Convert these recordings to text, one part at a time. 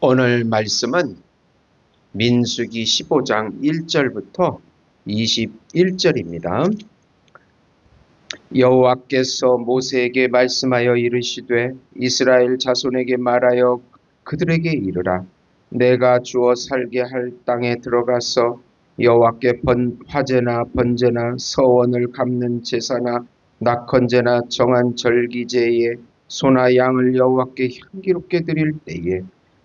오늘 말씀은 민수기 15장 1절부터 21절입니다. 여호와께서 모세에게 말씀하여 이르시되 이스라엘 자손에게 말하여 그들에게 이르라. 내가 주어 살게 할 땅에 들어가서 여호와께 화제나 번제나 서원을 갚는 제사나 낙헌제나 정한 절기제에 소나 양을 여호와께 향기롭게 드릴 때에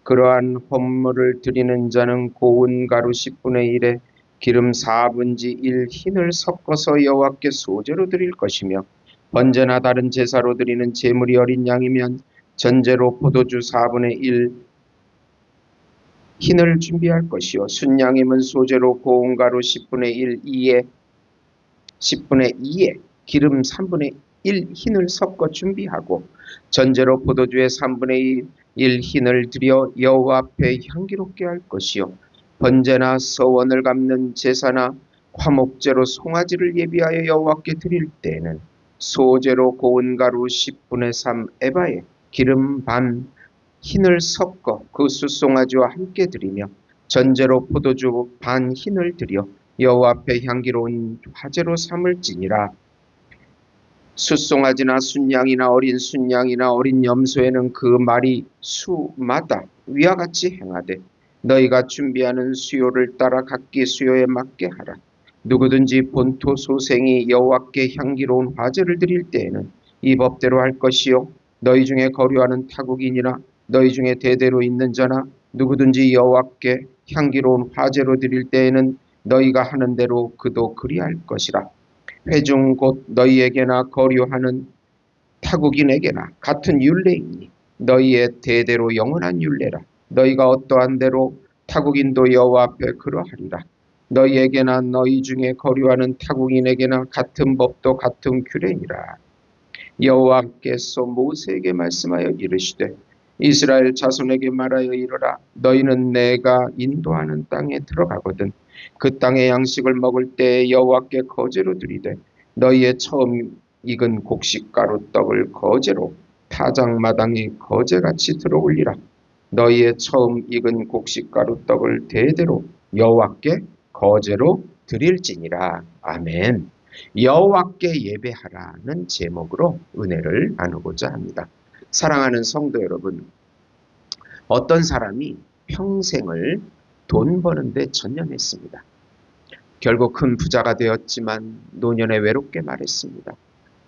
그러한 헌물을 드리는 자는 고운 가루 10분의 1에 기름 4분의 1 흰을 섞어서 여호와께 소제로 드릴 것이며 번제나 다른 제사로 드리는 제물이 어린 양이면 전제로 포도주 4분의 1 흰을 준비할 것이요 순양이면 소제로 고운 가루 10분의 2에 기름 3분의 1 흰을 섞어 준비하고 전제로 포도주의 3분의 1 흰을 들여 여호와 앞에 향기롭게 할 것이요 번제나 서원을 갚는 제사나 화목제로 송아지를 예비하여 여호와께 드릴 때에는 소제로 고운 가루 10분의 3 에바에 기름 반 흰을 섞어 그 숫송아지와 함께 드리며 전제로 포도주 반 흰을 들여 여호와 앞에 향기로운 화제로 삼을지니라. 숫송아지나 순양이나 어린 순양이나 어린 염소에는 그 말이 수마다 위와 같이 행하되 너희가 준비하는 수요를 따라 각기 수요에 맞게 하라. 누구든지 본토 소생이 여호와께 향기로운 화제를 드릴 때에는 이 법대로 할 것이요 너희 중에 거류하는 타국인이나 너희 중에 대대로 있는 자나 누구든지 여호와께 향기로운 화제로 드릴 때에는 너희가 하는 대로 그도 그리할 것이라. 회중 곧 너희에게나 거류하는 타국인에게나 같은 율례이니 너희의 대대로 영원한 율례라. 너희가 어떠한 대로 타국인도 여호와 앞에 그러하리라. 너희에게나 너희 중에 거류하는 타국인에게나 같은 법도 같은 규례니라. 여호와께서 모세에게 말씀하여 이르시되 이스라엘 자손에게 말하여 이르라. 너희는 내가 인도하는 땅에 들어가거든 그 땅의 양식을 먹을 때 여호와께 거제로 드리되 너희의 처음 익은 곡식가루 떡을 거제로 타작마당에 거제같이 들어올리라. 너희의 처음 익은 곡식가루 떡을 대대로 여호와께 거제로 드릴지니라. 아멘. 여호와께 예배하라는 제목으로 은혜를 나누고자 합니다. 사랑하는 성도 여러분, 어떤 사람이 평생을 돈 버는 데 전념했습니다. 결국 큰 부자가 되었지만 노년에 외롭게 말했습니다.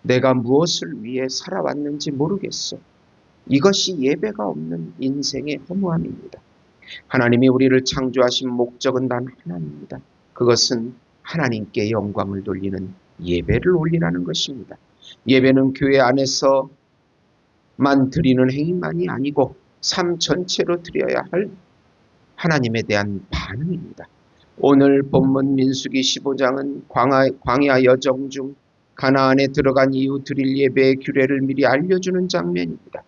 내가 무엇을 위해 살아왔는지 모르겠어. 이것이 예배가 없는 인생의 허무함입니다. 하나님이 우리를 창조하신 목적은 단 하나입니다. 그것은 하나님께 영광을 돌리는 예배를 올리라는 것입니다. 예배는 교회 안에서만 드리는 행위만이 아니고 삶 전체로 드려야 할 하나님에 대한 반응입니다. 오늘 본문 민수기 15장은 광야 여정 중 가나안에 들어간 이후 드릴 예배의 규례를 미리 알려주는 장면입니다.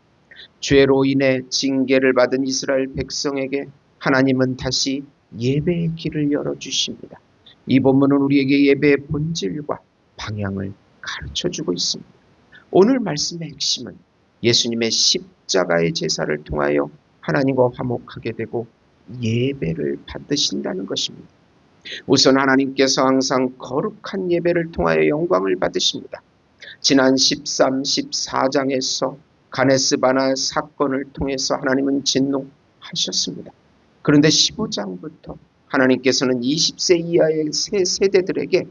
죄로 인해 징계를 받은 이스라엘 백성에게 하나님은 다시 예배의 길을 열어주십니다. 이 본문은 우리에게 예배의 본질과 방향을 가르쳐주고 있습니다. 오늘 말씀의 핵심은 예수님의 십자가의 제사를 통하여 하나님과 화목하게 되고 예배를 받으신다는 것입니다. 우선 하나님께서 항상 거룩한 예배를 통하여 영광을 받으십니다. 지난 13, 14장에서 가네스바나 사건을 통해서 하나님은 진노하셨습니다. 그런데 15장부터 하나님께서는 20세 이하의 새 세대들에게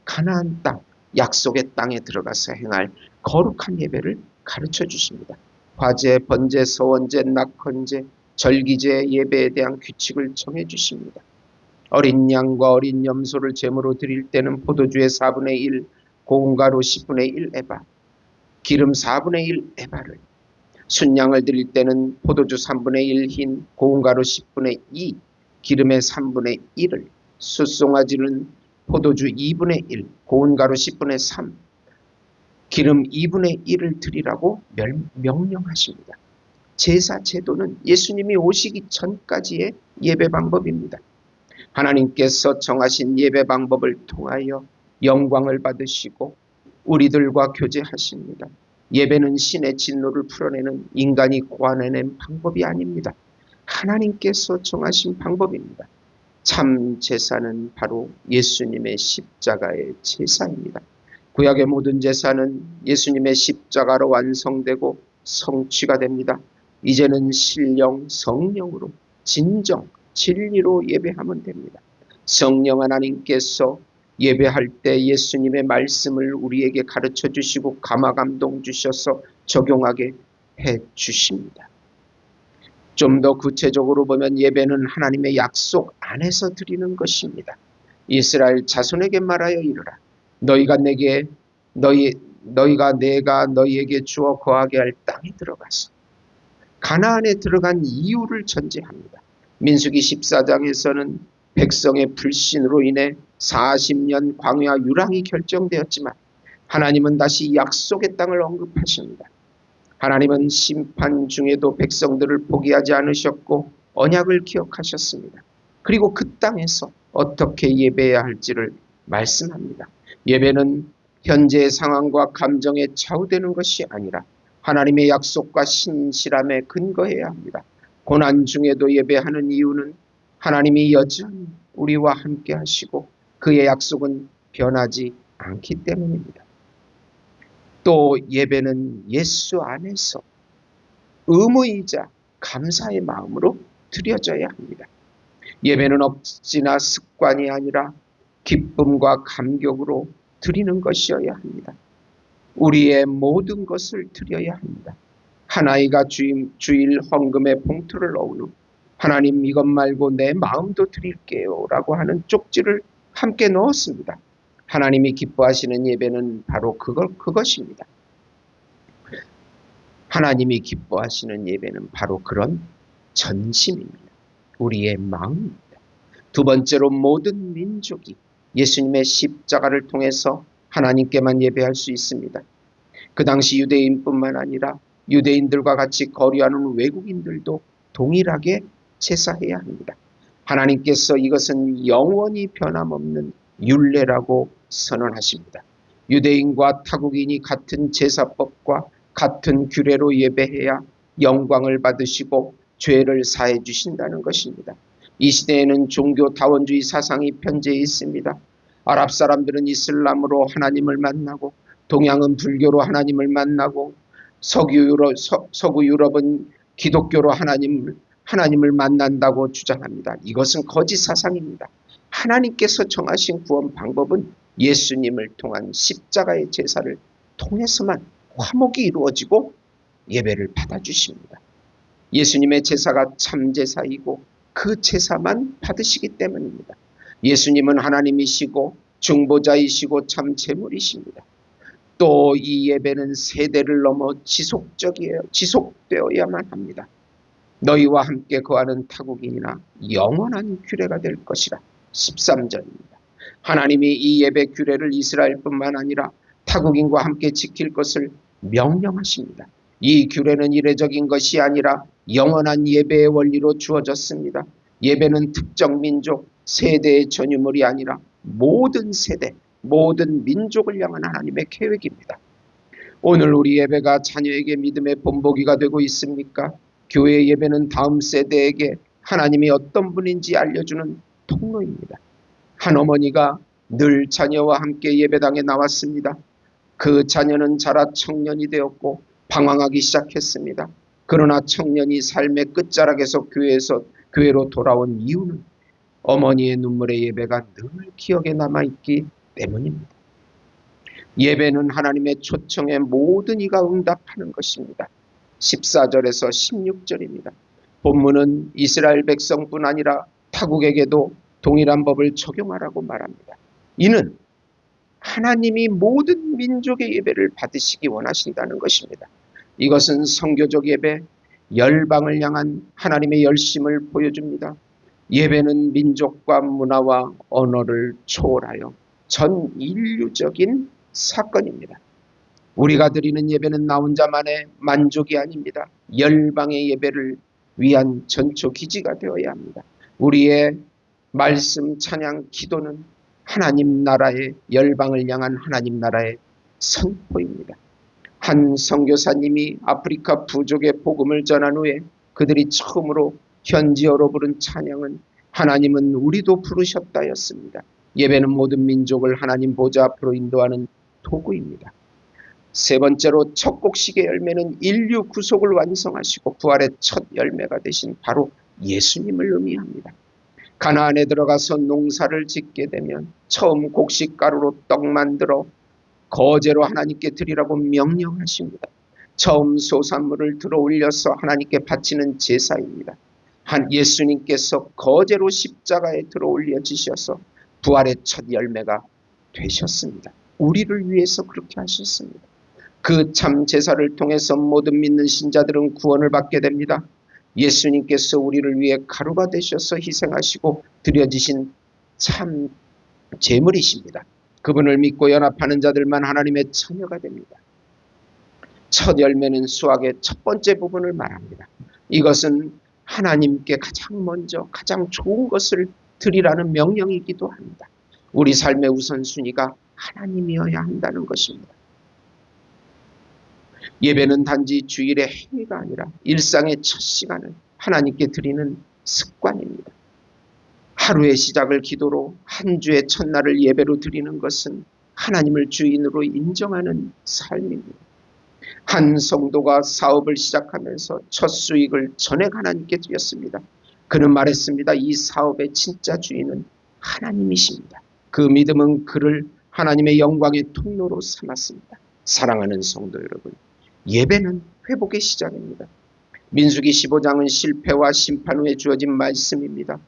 가나안 땅, 약속의 땅에 들어가서 행할 거룩한 예배를 가르쳐 주십니다. 화제, 번제, 서원제, 낙헌제, 절기제 예배에 대한 규칙을 정해 주십니다. 어린 양과 어린 염소를 제물로 드릴 때는 포도주의 4분의 1, 고운 가루 10분의 1 에바, 기름 4분의 1 에바를, 순양을 드릴 때는 포도주 3분의 1 흰, 고운 가루 10분의 2, 기름의 3분의 1을, 숫송아지는 포도주 2분의 1, 고운 가루 10분의 3, 기름 2분의 1을 드리라고 명령하십니다. 제사 제도는 예수님이 오시기 전까지의 예배 방법입니다. 하나님께서 정하신 예배 방법을 통하여 영광을 받으시고 우리들과 교제하십니다. 예배는 신의 진노를 풀어내는 인간이 고안해낸 방법이 아닙니다. 하나님께서 정하신 방법입니다. 참 제사는 바로 예수님의 십자가의 제사입니다. 구약의 모든 제사는 예수님의 십자가로 완성되고 성취가 됩니다. 이제는 신령 성령으로 진정 진리로 예배하면 됩니다. 성령 하나님께서 예배할 때 예수님의 말씀을 우리에게 가르쳐 주시고 감화 감동 주셔서 적용하게 해 주십니다. 좀 더 구체적으로 보면 예배는 하나님의 약속 안에서 드리는 것입니다. 이스라엘 자손에게 말하여 이르라. 너희가 내가 너희에게 주어 거하게 할 땅에 들어가서 가나안에 들어간 이유를 전제합니다. 민수기 14장에서는 백성의 불신으로 인해 40년 광야 유랑이 결정되었지만 하나님은 다시 약속의 땅을 언급하십니다. 하나님은 심판 중에도 백성들을 포기하지 않으셨고 언약을 기억하셨습니다. 그리고 그 땅에서 어떻게 예배해야 할지를 말씀합니다. 예배는 현재의 상황과 감정에 좌우되는 것이 아니라 하나님의 약속과 신실함에 근거해야 합니다. 고난 중에도 예배하는 이유는 하나님이 여전히 우리와 함께 하시고 그의 약속은 변하지 않기 때문입니다. 또 예배는 예수 안에서 의무이자 감사의 마음으로 드려져야 합니다. 예배는 억지나 습관이 아니라 기쁨과 감격으로 드리는 것이어야 합니다. 우리의 모든 것을 드려야 합니다. 한 아이가 주일 헌금에 봉투를 넣은 후 하나님 이것 말고 내 마음도 드릴게요 라고 하는 쪽지를 함께 넣었습니다. 하나님이 기뻐하시는 예배는 바로 그것입니다. 하나님이 기뻐하시는 예배는 바로 그런 전심입니다. 우리의 마음입니다. 두 번째로 모든 민족이 예수님의 십자가를 통해서 하나님께만 예배할 수 있습니다. 그 당시 유대인뿐만 아니라 유대인들과 같이 거류하는 외국인들도 동일하게 제사해야 합니다. 하나님께서 이것은 영원히 변함없는 율례라고 선언하십니다. 유대인과 타국인이 같은 제사법과 같은 규례로 예배해야 영광을 받으시고 죄를 사해 주신다는 것입니다. 이 시대에는 종교 다원주의 사상이 편재해 있습니다. 아랍 사람들은 이슬람으로 하나님을 만나고 동양은 불교로 하나님을 만나고 서구 유럽은 기독교로 하나님을 만난다고 주장합니다. 이것은 거짓 사상입니다. 하나님께서 정하신 구원 방법은 예수님을 통한 십자가의 제사를 통해서만 화목이 이루어지고 예배를 받아주십니다. 예수님의 제사가 참 제사이고 그 제사만 받으시기 때문입니다. 예수님은 하나님이시고 중보자이시고 참 제물이십니다. 또 이 예배는 세대를 넘어 지속되어야만 합니다. 너희와 함께 거하는 타국인이나 영원한 규례가 될 것이라 13절입니다. 하나님이 이 예배 규례를 이스라엘뿐만 아니라 타국인과 함께 지킬 것을 명령하십니다. 이 규례는 이례적인 것이 아니라 영원한 예배의 원리로 주어졌습니다. 예배는 특정 민족, 세대의 전유물이 아니라 모든 세대, 모든 민족을 향한 하나님의 계획입니다. 오늘 우리 예배가 자녀에게 믿음의 본보기가 되고 있습니까? 교회 예배는 다음 세대에게 하나님이 어떤 분인지 알려주는 통로입니다. 한 어머니가 늘 자녀와 함께 예배당에 나왔습니다. 그 자녀는 자라 청년이 되었고 방황하기 시작했습니다. 그러나 청년이 삶의 끝자락에서 교회로 돌아온 이유는 어머니의 눈물의 예배가 늘 기억에 남아있기 때문입니다. 예배는 하나님의 초청에 모든 이가 응답하는 것입니다. 14절에서 16절입니다. 본문은 이스라엘 백성뿐 아니라 타국에게도 동일한 법을 적용하라고 말합니다. 이는 하나님이 모든 민족의 예배를 받으시기 원하신다는 것입니다. 이것은 선교적 예배, 열방을 향한 하나님의 열심을 보여줍니다. 예배는 민족과 문화와 언어를 초월하여 전 인류적인 사건입니다. 우리가 드리는 예배는 나 혼자만의 만족이 아닙니다. 열방의 예배를 위한 전초 기지가 되어야 합니다. 우리의 말씀, 찬양, 기도는 하나님 나라의 열방을 향한 하나님 나라의 선포입니다. 한 선교사님이 아프리카 부족의 복음을 전한 후에 그들이 처음으로 현지어로 부른 찬양은 하나님은 우리도 부르셨다였습니다. 예배는 모든 민족을 하나님 보좌 앞으로 인도하는 도구입니다. 세 번째로 첫 곡식의 열매는 인류 구속을 완성하시고 부활의 첫 열매가 되신 바로 예수님을 의미합니다. 가나안에 들어가서 농사를 짓게 되면 처음 곡식가루로 떡 만들어 거제로 하나님께 드리라고 명령하십니다. 처음 소산물을 들어 올려서 하나님께 바치는 제사입니다. 한 예수님께서 거제로 십자가에 들어 올려지셔서 부활의 첫 열매가 되셨습니다. 우리를 위해서 그렇게 하셨습니다. 그 참 제사를 통해서 모든 믿는 신자들은 구원을 받게 됩니다. 예수님께서 우리를 위해 가루가 되셔서 희생하시고 드려지신 참 제물이십니다. 그분을 믿고 연합하는 자들만 하나님의 자녀가 됩니다. 첫 열매는 수학의 첫 번째 부분을 말합니다. 이것은 하나님께 가장 먼저 가장 좋은 것을 드리라는 명령이기도 합니다. 우리 삶의 우선순위가 하나님이어야 한다는 것입니다. 예배는 단지 주일의 행위가 아니라 일상의 첫 시간을 하나님께 드리는 습관입니다. 하루의 시작을 기도로 한 주의 첫날을 예배로 드리는 것은 하나님을 주인으로 인정하는 삶입니다. 한 성도가 사업을 시작하면서 첫 수익을 전액 하나님께 드렸습니다. 그는 말했습니다. 이 사업의 진짜 주인은 하나님이십니다. 그 믿음은 그를 하나님의 영광의 통로로 삼았습니다. 사랑하는 성도 여러분, 예배는 회복의 시작입니다. 민수기 15장은 실패와 심판 후에 주어진 말씀입니다.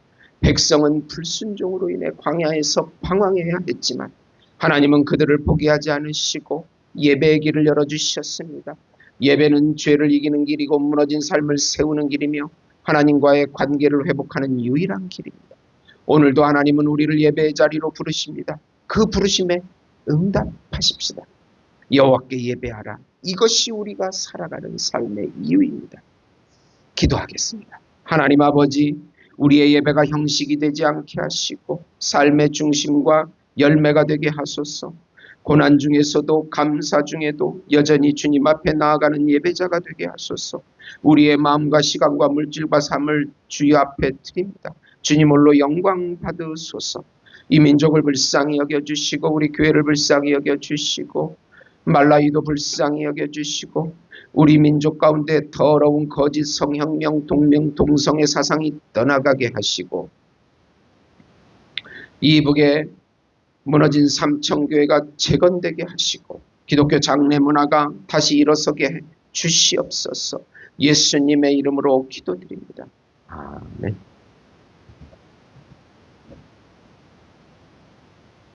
백성은 불순종으로 인해 광야에서 방황해야 했지만 하나님은 그들을 포기하지 않으시고 예배의 길을 열어주셨습니다. 예배는 죄를 이기는 길이고 무너진 삶을 세우는 길이며 하나님과의 관계를 회복하는 유일한 길입니다. 오늘도 하나님은 우리를 예배의 자리로 부르십니다. 그 부르심에 응답하십시다. 여호와께 예배하라. 이것이 우리가 살아가는 삶의 이유입니다. 기도하겠습니다. 하나님 아버지, 우리의 예배가 형식이 되지 않게 하시고 삶의 중심과 열매가 되게 하소서. 고난 중에서도 감사 중에도 여전히 주님 앞에 나아가는 예배자가 되게 하소서. 우리의 마음과 시간과 물질과 삶을 주의 앞에 드립니다. 주님 홀로 영광 받으소서. 이 민족을 불쌍히 여겨주시고 우리 교회를 불쌍히 여겨주시고 말라위도 불쌍히 여겨주시고 우리 민족 가운데 더러운 거짓 성혁명 동명 동성의 사상이 떠나가게 하시고 이북의 무너진 삼천교회가 재건되게 하시고 기독교 장례 문화가 다시 일어서게 해 주시옵소서. 예수님의 이름으로 기도드립니다. 아멘.